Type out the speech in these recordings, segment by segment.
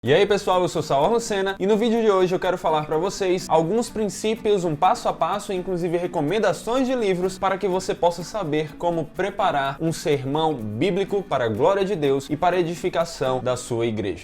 E aí pessoal, eu sou Saor Lucena e no vídeo de hoje eu quero falar para vocês alguns princípios, um passo a passo, inclusive recomendações de livros para que você possa saber como preparar um sermão bíblico para a glória de Deus e para a edificação da sua igreja.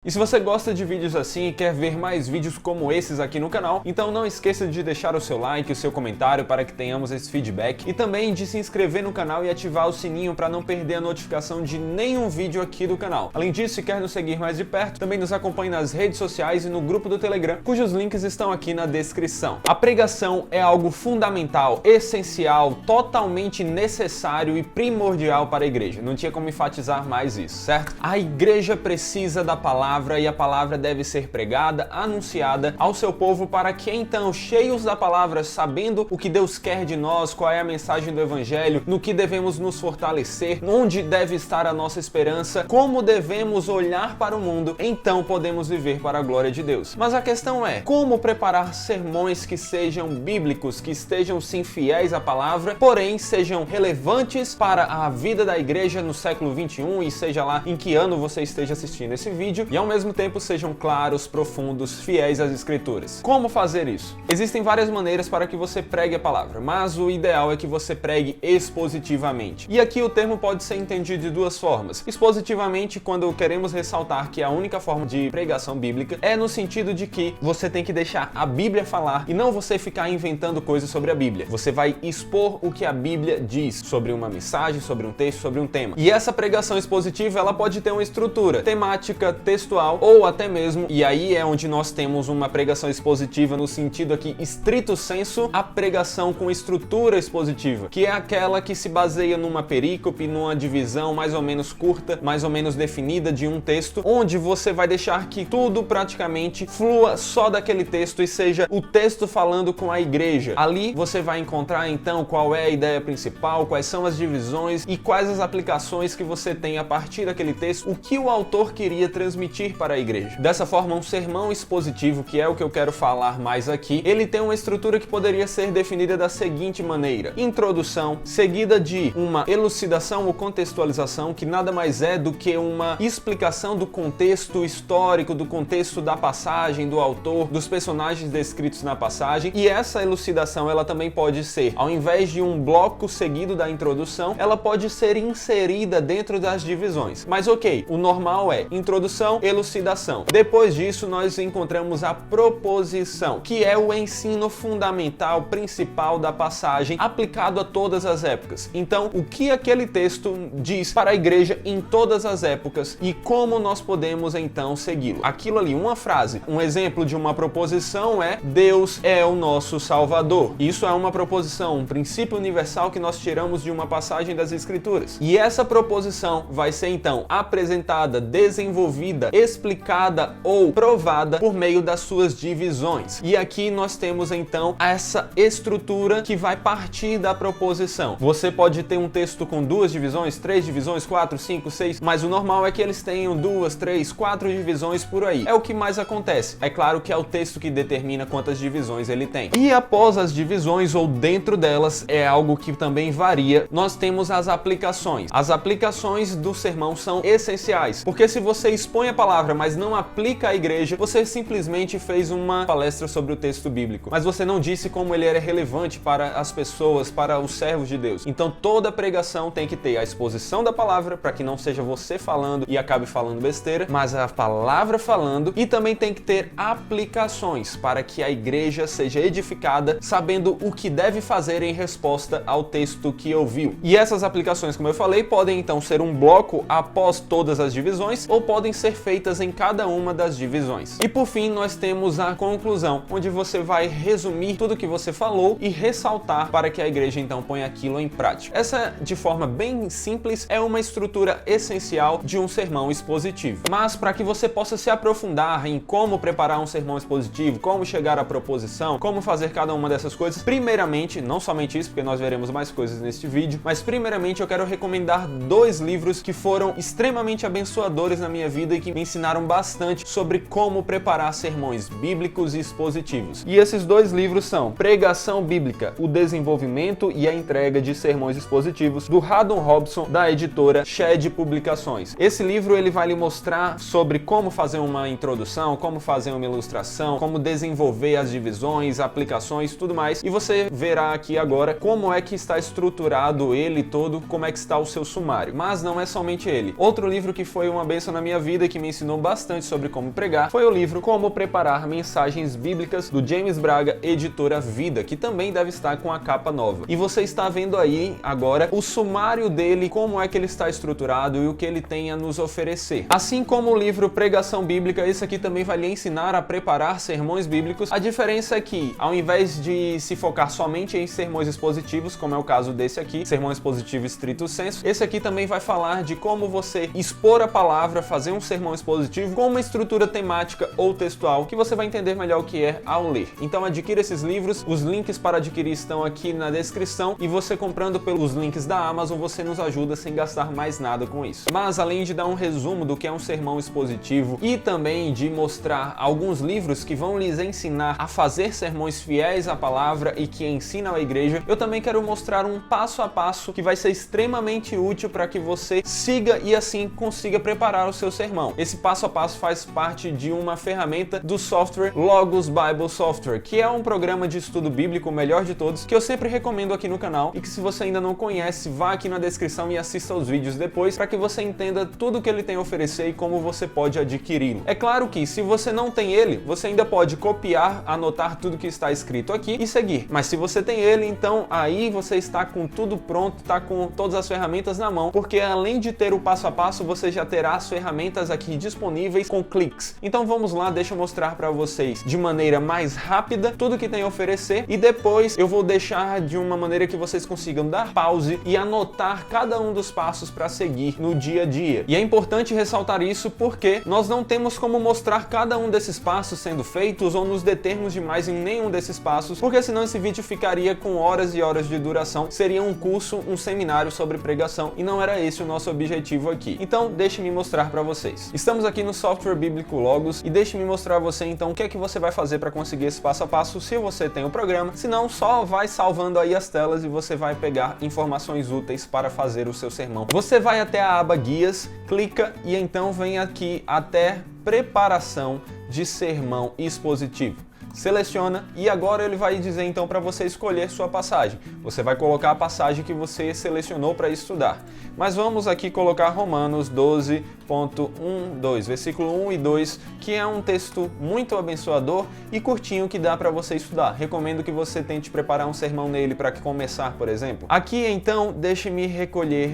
E se você gosta de vídeos assim e quer ver mais vídeos como esses aqui no canal, então não esqueça de deixar o seu like, o seu comentário para que tenhamos esse feedback e também de se inscrever no canal e ativar o sininho para não perder a notificação de nenhum vídeo aqui do canal. Além disso, se quer nos seguir mais de perto, também nos acompanhe nas redes sociais e no grupo do Telegram, cujos links estão aqui na descrição. A pregação é algo fundamental, essencial, totalmente necessário e primordial para a igreja. Não tinha como enfatizar mais isso, certo? A igreja precisa da palavra e a palavra deve ser pregada, anunciada ao seu povo para que então, cheios da palavra, sabendo o que Deus quer de nós, qual é a mensagem do evangelho, no que devemos nos fortalecer, onde deve estar a nossa esperança, como devemos olhar para o mundo, então podemos viver para a glória de Deus. Mas a questão é, como preparar sermões que sejam bíblicos, que estejam sim fiéis à palavra, porém sejam relevantes para a vida da igreja no século 21 e seja lá em que ano você esteja assistindo esse vídeo, e ao mesmo tempo sejam claros, profundos, fiéis às escrituras. Como fazer isso? Existem várias maneiras para que você pregue a palavra, mas o ideal é que você pregue expositivamente. E aqui o termo pode ser entendido de duas formas. Expositivamente, quando queremos ressaltar que a única forma de pregação bíblica é no sentido de que você tem que deixar a Bíblia falar e não você ficar inventando coisas sobre a Bíblia. Você vai expor o que a Bíblia diz sobre uma mensagem, sobre um texto, sobre um tema. E essa pregação expositiva, ela pode ter uma estrutura temática, textual ou até mesmo, e aí é onde nós temos uma pregação expositiva no sentido aqui estrito sensu, a pregação com estrutura expositiva, que é aquela que se baseia numa perícope, numa divisão mais ou menos curta, mais ou menos definida de um texto, onde você vai deixar que tudo praticamente flua só daquele texto e seja o texto falando com a igreja. Ali você vai encontrar então qual é a ideia principal, quais são as divisões e quais as aplicações que você tem a partir daquele texto, o que o autor queria transmitir para a igreja. Dessa forma, um sermão expositivo, que é o que eu quero falar mais aqui, ele tem uma estrutura que poderia ser definida da seguinte maneira: introdução, seguida de uma elucidação ou contextualização, que nada mais é do que uma explicação do contexto histórico, do contexto da passagem, do autor, dos personagens descritos na passagem, e essa elucidação, ela também pode ser, ao invés de um bloco seguido da introdução, ela pode ser inserida dentro das divisões. Mas ok, o normal é introdução, elucidação. Depois disso, nós encontramos a proposição, que é o ensino fundamental, principal da passagem, aplicado a todas as épocas. Então, o que aquele texto diz para a igreja em todas as épocas e como nós podemos então segui-lo. Aquilo ali, uma frase, um exemplo de uma proposição é: Deus é o nosso Salvador. Isso é uma proposição, um princípio universal que nós tiramos de uma passagem das Escrituras. E essa proposição vai ser então apresentada, desenvolvida, explicada ou provada por meio das suas divisões. E aqui nós temos então essa estrutura que vai partir da proposição. Você pode ter um texto com 2 divisões, 3 divisões, 4, 5, 6, mas o normal é que eles tenham 2, 3, 4 divisões por aí. É o que mais acontece. É claro que é o texto que determina quantas divisões ele tem. E após as divisões ou dentro delas, é algo que também varia, nós temos as aplicações. As aplicações do sermão são essenciais, porque se você expõe a palavra, mas não aplica à igreja, você simplesmente fez uma palestra sobre o texto bíblico, mas você não disse como ele era relevante para as pessoas, para os servos de Deus. Então toda pregação tem que ter a exposição da palavra, para que não seja você falando e acabe falando besteira, mas a palavra falando, e também tem que ter aplicações, para que a igreja seja edificada, sabendo o que deve fazer em resposta ao texto que ouviu. E essas aplicações, como eu falei, podem então ser um bloco após todas as divisões, ou podem ser feitas em cada uma das divisões. E por fim, nós temos a conclusão, onde você vai resumir tudo que você falou e ressaltar para que a igreja então ponha aquilo em prática. Essa, de forma bem simples, é uma estrutura essencial de um sermão expositivo. Mas para que você possa se aprofundar em como preparar um sermão expositivo, como chegar à proposição, como fazer cada uma dessas coisas, primeiramente, não somente isso, porque nós veremos mais coisas neste vídeo, mas primeiramente eu quero recomendar 2 livros que foram extremamente abençoadores na minha vida e que me me ensinaram bastante sobre como preparar sermões bíblicos e expositivos. E esses dois livros são Pregação Bíblica, o desenvolvimento e a entrega de sermões expositivos, do Haddon Robson, da editora Shed Publicações. Esse livro ele vai lhe mostrar sobre como fazer uma introdução, como fazer uma ilustração, como desenvolver as divisões, aplicações, tudo mais. E você verá aqui agora como é que está estruturado ele todo, como é que está o seu sumário. Mas não é somente ele. Outro livro que foi uma bênção na minha vida e que me ensinou bastante sobre como pregar foi o livro Como Preparar Mensagens Bíblicas, do James Braga, editora Vida, que também deve estar com a capa nova. E você está vendo aí agora o sumário dele, como é que ele está estruturado e o que ele tem a nos oferecer. Assim como o livro Pregação Bíblica, esse aqui também vai lhe ensinar a preparar sermões bíblicos. A diferença é que, ao invés de se focar somente em sermões expositivos, como é o caso desse aqui, sermão expositivo estrito sensu, esse aqui também vai falar de como você expor a palavra, fazer um sermão expositivo com uma estrutura temática ou textual, que você vai entender melhor o que é ao ler. Então adquira esses livros, os links para adquirir estão aqui na descrição, e você comprando pelos links da Amazon, você nos ajuda sem gastar mais nada com isso. Mas além de dar um resumo do que é um sermão expositivo e também de mostrar alguns livros que vão lhes ensinar a fazer sermões fiéis à palavra e que ensinam a igreja, eu também quero mostrar um passo a passo que vai ser extremamente útil para que você siga e assim consiga preparar o seu sermão. Esse passo a passo faz parte de uma ferramenta do software Logos Bible Software, que é um programa de estudo bíblico, o melhor de todos, que eu sempre recomendo aqui no canal, e que se você ainda não conhece, vá aqui na descrição e assista aos vídeos depois para que você entenda tudo o que ele tem a oferecer e como você pode adquiri-lo. É claro que se você não tem ele, você ainda pode copiar, anotar tudo que está escrito aqui e seguir. Mas se você tem ele, então aí você está com tudo pronto, está com todas as ferramentas na mão, porque além de ter o passo a passo, você já terá as ferramentas aqui disponíveis com cliques. Então vamos lá, deixa eu mostrar para vocês de maneira mais rápida tudo que tem a oferecer, e depois eu vou deixar de uma maneira que vocês consigam dar pause e anotar cada um dos passos para seguir no dia a dia. E é importante ressaltar isso porque nós não temos como mostrar cada um desses passos sendo feitos ou nos determos demais em nenhum desses passos, porque senão esse vídeo ficaria com horas e horas de duração, seria um curso, um seminário sobre pregação, e não era esse o nosso objetivo aqui. Então deixe-me mostrar para vocês. Estamos aqui no software bíblico Logos, e deixe-me mostrar a você então o que é que você vai fazer para conseguir esse passo a passo, se você tem o programa. Se não, só vai salvando aí as telas e você vai pegar informações úteis para fazer o seu sermão. Você vai até a aba Guias, clica e então vem aqui até Preparação de Sermão Expositivo. Seleciona e agora ele vai dizer então para você escolher sua passagem. Você vai colocar a passagem que você selecionou para estudar. Mas vamos aqui colocar Romanos 12.1.2, versículo 1 e 2, que é um texto muito abençoador e curtinho que dá para você estudar. Recomendo que você tente preparar um sermão nele para começar, por exemplo. Aqui então, deixe-me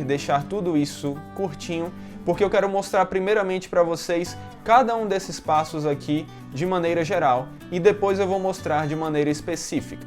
deixar tudo isso curtinho, porque eu quero mostrar primeiramente para vocês cada um desses passos aqui de maneira geral e depois eu vou mostrar de maneira específica.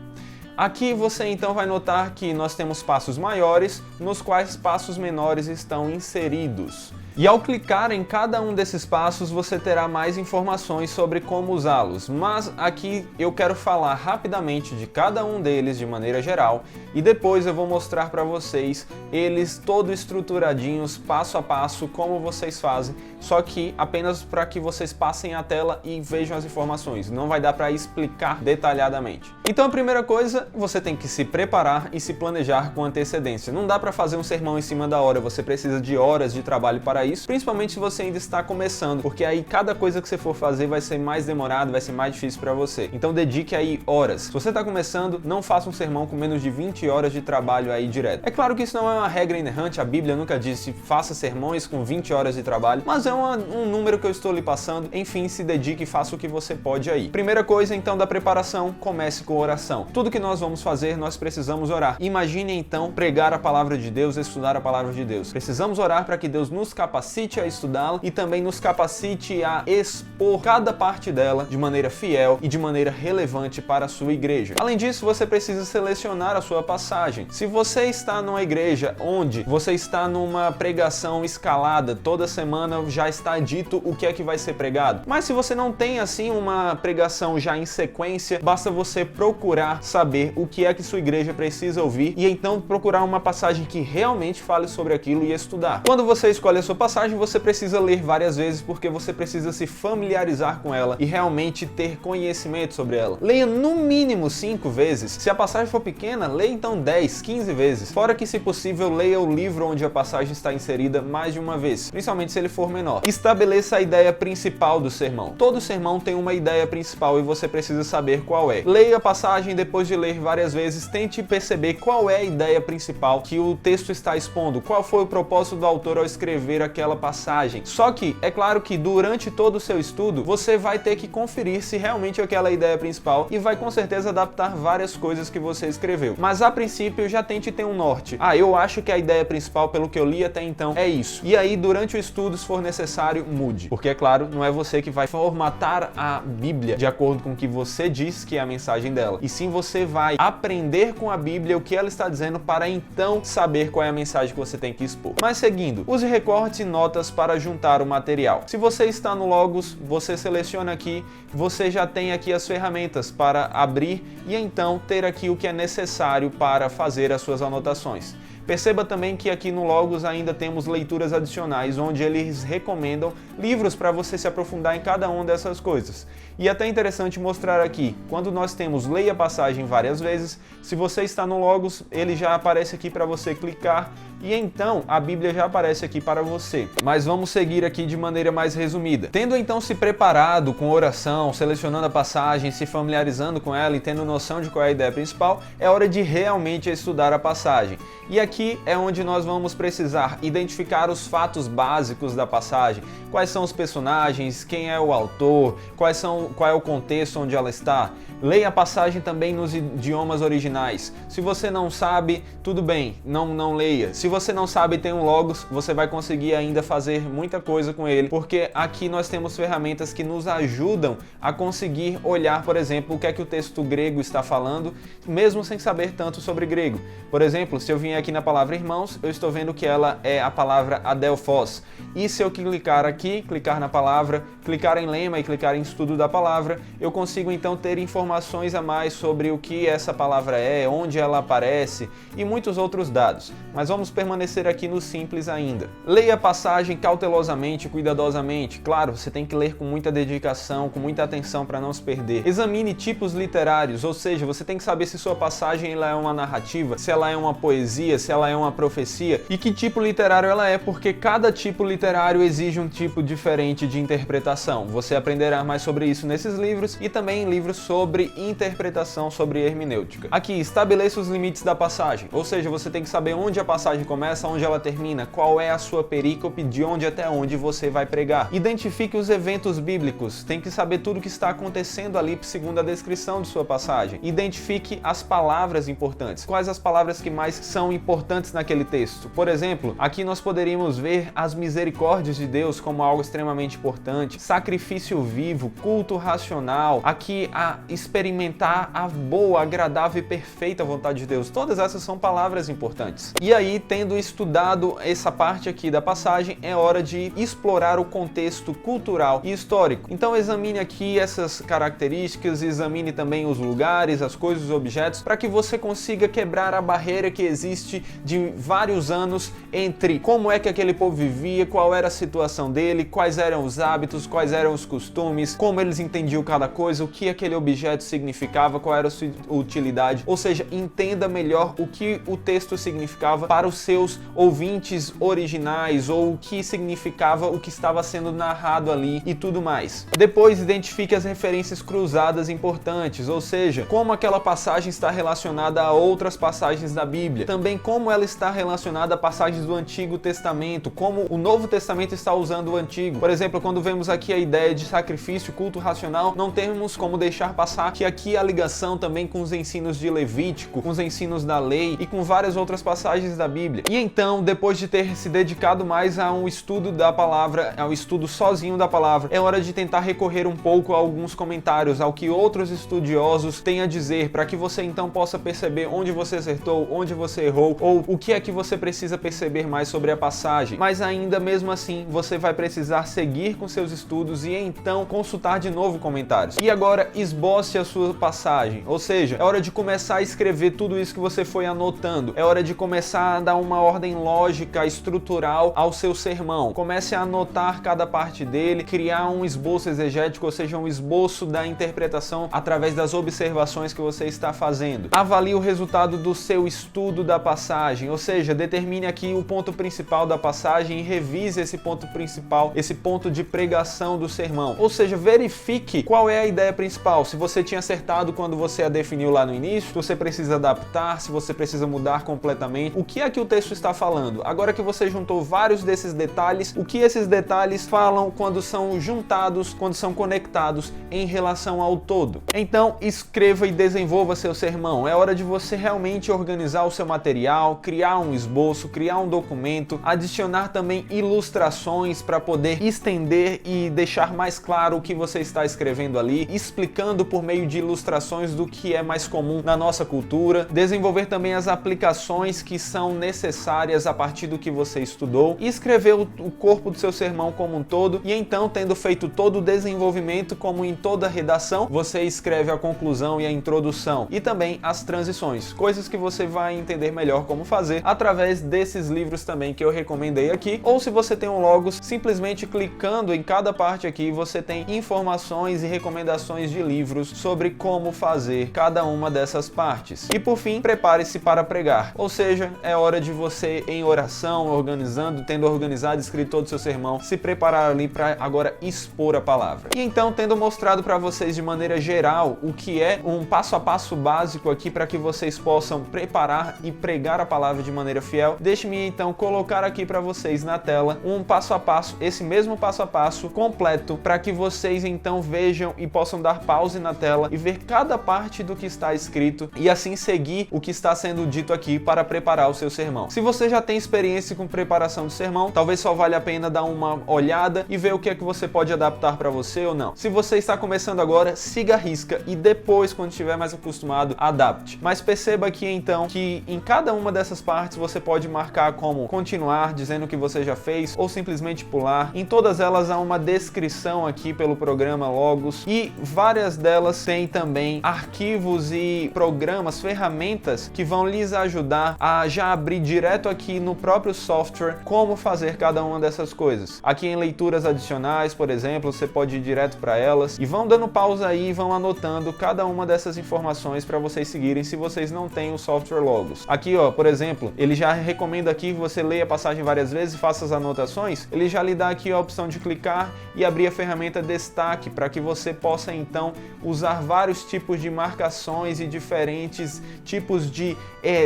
Aqui você então vai notar que nós temos passos maiores, nos quais passos menores estão inseridos. E ao clicar em cada um desses passos, você terá mais informações sobre como usá-los. Mas aqui eu quero falar rapidamente de cada um deles de maneira geral e depois eu vou mostrar para vocês eles todos estruturadinhos, passo a passo, como vocês fazem, só que apenas para que vocês passem a tela e vejam as informações. Não vai dar para explicar detalhadamente. Então a primeira coisa, você tem que se preparar e se planejar com antecedência. Não dá para fazer um sermão em cima da hora, você precisa de horas de trabalho para isso, principalmente se você ainda está começando, porque aí cada coisa que você for fazer vai ser mais demorado, vai ser mais difícil para você. Então dedique aí horas. Se você está começando, não faça um sermão com menos de 20 horas de trabalho aí direto. É claro que isso não é uma regra inerrante, a Bíblia nunca disse faça sermões com 20 horas de trabalho, mas é um número que eu estou lhe passando. Enfim, se dedique e faça o que você pode aí. Primeira coisa então da preparação, comece com oração. Tudo que nós vamos fazer, nós precisamos orar. Imagine então pregar a palavra de Deus, estudar a palavra de Deus. Precisamos orar para que Deus nos capacite a estudá-la e também nos capacite a expor cada parte dela de maneira fiel e de maneira relevante para a sua igreja. Além disso, você precisa selecionar a sua passagem. Se você está numa igreja onde você está numa pregação escalada, toda semana já está dito o que é que vai ser pregado. Mas se você não tem assim uma pregação já em sequência, basta você procurar saber o que é que sua igreja precisa ouvir e então procurar uma passagem que realmente fale sobre aquilo e estudar. Quando você escolhe a sua passagem você precisa ler várias vezes porque você precisa se familiarizar com ela e realmente ter conhecimento sobre ela. Leia no mínimo 5 vezes. Se a passagem for pequena, leia então 10, 15 vezes. Fora que, se possível, leia o livro onde a passagem está inserida mais de uma vez, principalmente se ele for menor. Estabeleça a ideia principal do sermão. Todo sermão tem uma ideia principal e você precisa saber qual é. Leia a passagem, depois de ler várias vezes, tente perceber qual é a ideia principal que o texto está expondo, qual foi o propósito do autor ao escrever aquela passagem. Só que, é claro que durante todo o seu estudo, você vai ter que conferir se realmente aquela é a ideia principal e vai com certeza adaptar várias coisas que você escreveu. Mas a princípio, já tente ter um norte. Eu acho que a ideia principal, pelo que eu li até então, é isso. E aí, durante o estudo, se for necessário, mude. Porque, é claro, não é você que vai formatar a Bíblia de acordo com o que você diz que é a mensagem dela. E sim, você vai aprender com a Bíblia o que ela está dizendo para então saber qual é a mensagem que você tem que expor. Mas seguindo, use recortes e notas para juntar o material. Se você está no Logos, você seleciona aqui, você já tem aqui as ferramentas para abrir e então ter aqui o que é necessário para fazer as suas anotações. Perceba também que aqui no Logos ainda temos leituras adicionais, onde eles recomendam livros para você se aprofundar em cada uma dessas coisas. E é até interessante mostrar aqui, quando nós temos leia a passagem várias vezes, se você está no Logos, ele já aparece aqui para você clicar e então a Bíblia já aparece aqui para você. Mas vamos seguir aqui de maneira mais resumida. Tendo então se preparado com oração, selecionando a passagem, se familiarizando com ela e tendo noção de qual é a ideia principal, é hora de realmente estudar a passagem. E aqui é onde nós vamos precisar identificar os fatos básicos da passagem, quais são os personagens, quem é o autor, qual é o contexto onde ela está. Leia a passagem também nos idiomas originais. Se você não sabe, tudo bem, não leia. Se você não sabe e tem um Logos, você vai conseguir ainda fazer muita coisa com ele, porque aqui nós temos ferramentas que nos ajudam a conseguir olhar, por exemplo, o que é que o texto grego está falando, mesmo sem saber tanto sobre grego. Por exemplo, se eu vier aqui na palavra irmãos, eu estou vendo que ela é a palavra adelphos. E se eu clicar aqui, clicar na palavra, clicar em lema e clicar em estudo da palavra, eu consigo então ter informações a mais sobre o que essa palavra é, onde ela aparece e muitos outros dados. Mas vamos permanecer aqui no simples ainda. Leia a passagem cautelosamente, cuidadosamente. Claro, você tem que ler com muita dedicação, com muita atenção para não se perder. Examine tipos literários, ou seja, você tem que saber se sua passagem ela é uma narrativa, se ela é uma poesia, se ela é uma profecia e que tipo literário ela é, porque cada tipo literário exige um tipo diferente de interpretação. Você aprenderá mais sobre isso nesses livros e também em livros sobre interpretação, sobre hermenêutica. Aqui, estabeleça os limites da passagem, ou seja, você tem que saber onde a passagem começa, onde ela termina, qual é a sua perícope, de onde até onde você vai pregar. Identifique os eventos bíblicos, tem que saber tudo o que está acontecendo ali segundo a descrição de sua passagem. Identifique as palavras importantes, quais as palavras que mais são importantes naquele texto. Por exemplo, aqui nós poderíamos ver as misericórdias de Deus como algo extremamente importante, sacrifício vivo, culto racional, aqui a experimentar a boa, agradável e perfeita vontade de Deus. Todas essas são palavras importantes. E aí, tendo estudado essa parte aqui da passagem, é hora de explorar o contexto cultural e histórico. Então examine aqui essas características, examine também os lugares, as coisas, os objetos, para que você consiga quebrar a barreira que existe de vários anos entre como é que aquele povo vivia, qual era a situação dele, quais eram os hábitos, quais eram os costumes, como eles entendiam cada coisa, o que aquele objeto significava, qual era a sua utilidade. Ou seja, entenda melhor o que o texto significava para os seus ouvintes originais, ou o que significava o que estava sendo narrado ali e tudo mais. Depois, identifique as referências cruzadas importantes, ou seja, como aquela passagem está relacionada a outras passagens da Bíblia. Também como ela está relacionada a passagens do Antigo Testamento, como o Novo Testamento está usando o Antigo. Por exemplo, quando vemos aqui a ideia de sacrifício, culto racional, não temos como deixar passar que aqui a ligação também com os ensinos de Levítico, com os ensinos da lei e com várias outras passagens da Bíblia. E então, depois de ter se dedicado mais a um estudo da palavra, ao estudo sozinho da palavra, é hora de tentar recorrer um pouco a alguns comentários, ao que outros estudiosos têm a dizer, para que você então possa perceber onde você acertou, onde você errou, ou o que é que você precisa perceber mais sobre a passagem. Mas ainda mesmo assim, você vai precisar seguir com seus estudos e então consultar de novo comentários. E agora esboce a sua passagem, ou seja, é hora de começar a escrever tudo isso que você foi anotando. É hora de começar a dar uma ordem lógica, estrutural ao seu sermão. Comece a anotar cada parte dele, criar um esboço exegético, ou seja, um esboço da interpretação através das observações que você está fazendo. Avalie o resultado do seu estudo da passagem, ou seja, determine aqui o ponto principal da passagem e revise esse ponto principal, esse ponto de pregação do sermão. Ou seja, verifique qual é a ideia principal. Se você tinha acertado quando você a definiu lá no início, se você precisa adaptar, se você precisa mudar completamente. O que é que o texto está falando? Agora que você juntou vários desses detalhes, o que esses detalhes falam quando são juntados, quando são conectados em relação ao todo? Então, escreva e desenvolva seu sermão. É hora de você realmente organizar o seu material, criar um esboço, criar um documento, adicionar também ilustrações para poder estender e deixar mais claro o que você está escrevendo ali, explicando por meio de ilustrações do que é mais comum na nossa cultura, desenvolver também as aplicações que são necessárias a partir do que você estudou e escrever o corpo do seu sermão como um todo. E então, tendo feito todo o desenvolvimento, como em toda redação, você escreve a conclusão e a introdução e também as transições, coisas que você vai entender melhor como fazer através desses livros também que eu recomendei aqui. Ou se você tem um Logos, simplesmente clicando em cada parte aqui, você tem informações e recomendações de livros sobre como fazer cada uma dessas partes. E por fim, prepare-se para pregar, ou seja, é hora de você, em oração, organizando, tendo organizado, escrito todo o seu sermão, se preparar ali para agora expor a palavra. E então, tendo mostrado para vocês de maneira geral o que é um passo a passo básico aqui para que vocês possam preparar e pregar a palavra de maneira fiel, deixe-me então colocar aqui para vocês na tela um passo a passo, esse mesmo passo a passo completo, para que vocês então vejam e possam dar pause na tela e ver cada parte do que está escrito e assim seguir o que está sendo dito aqui para preparar o seu sermão. Se você já tem experiência com preparação de sermão, talvez só valha a pena dar uma olhada e ver o que é que você pode adaptar para você ou não. Se você está começando agora, siga a risca e depois, quando estiver mais acostumado, adapte. Mas perceba aqui então que em cada uma dessas partes você pode marcar como continuar, dizendo o que você já fez, ou simplesmente pular. Em todas elas há uma descrição aqui pelo programa Logos e várias delas têm também arquivos e programas, ferramentas que vão lhes ajudar a já abrir direto aqui no próprio software como fazer cada uma dessas coisas. Aqui em leituras adicionais, por exemplo, você pode ir direto para elas e vão dando pausa aí e vão anotando cada uma dessas informações para vocês seguirem se vocês não têm o software Logos. Aqui, ó, por exemplo, ele já recomenda aqui que você leia a passagem várias vezes e faça as anotações. Ele já lhe dá aqui a opção de clicar e abrir a ferramenta Destaque para que você possa então usar vários tipos de marcações e diferentes tipos de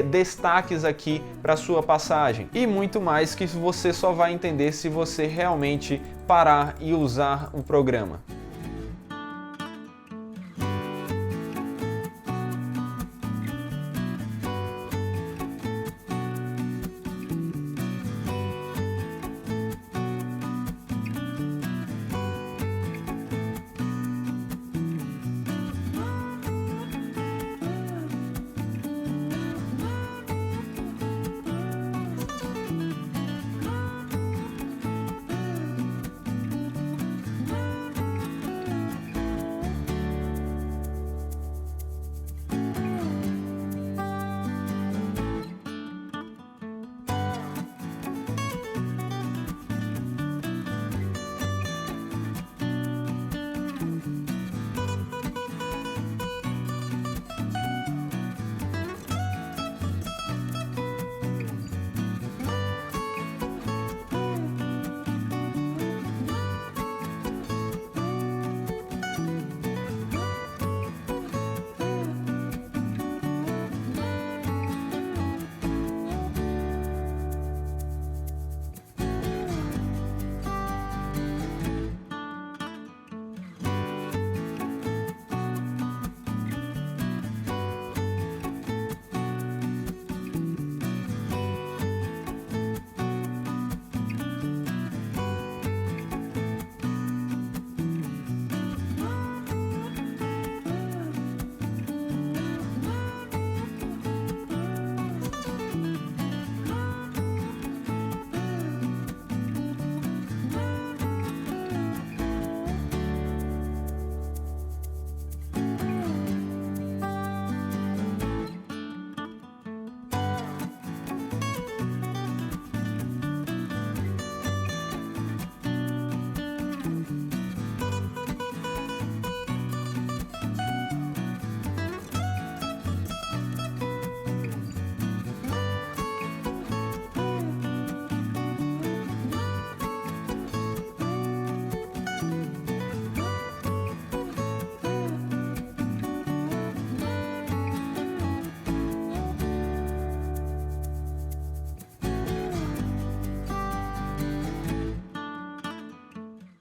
destaques aqui para sua passagem e muito mais que você só vai entender se você realmente parar e usar o programa.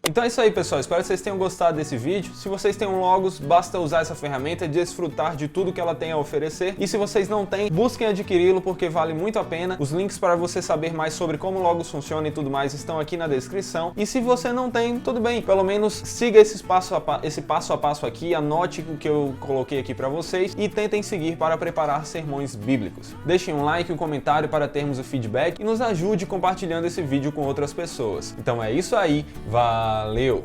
Então é isso aí, pessoal, espero que vocês tenham gostado desse vídeo. Se vocês têm um Logos, basta usar essa ferramenta e desfrutar de tudo que ela tem a oferecer. E se vocês não têm, busquem adquiri-lo porque vale muito a pena. Os links para você saber mais sobre como o Logos funciona e tudo mais estão aqui na descrição. E se você não tem, tudo bem, pelo menos siga esse passo a passo aqui, anote o que eu coloquei aqui para vocês e tentem seguir para preparar sermões bíblicos. Deixem um like, um comentário para termos o feedback e nos ajude compartilhando esse vídeo com outras pessoas. Então é isso aí, valeu!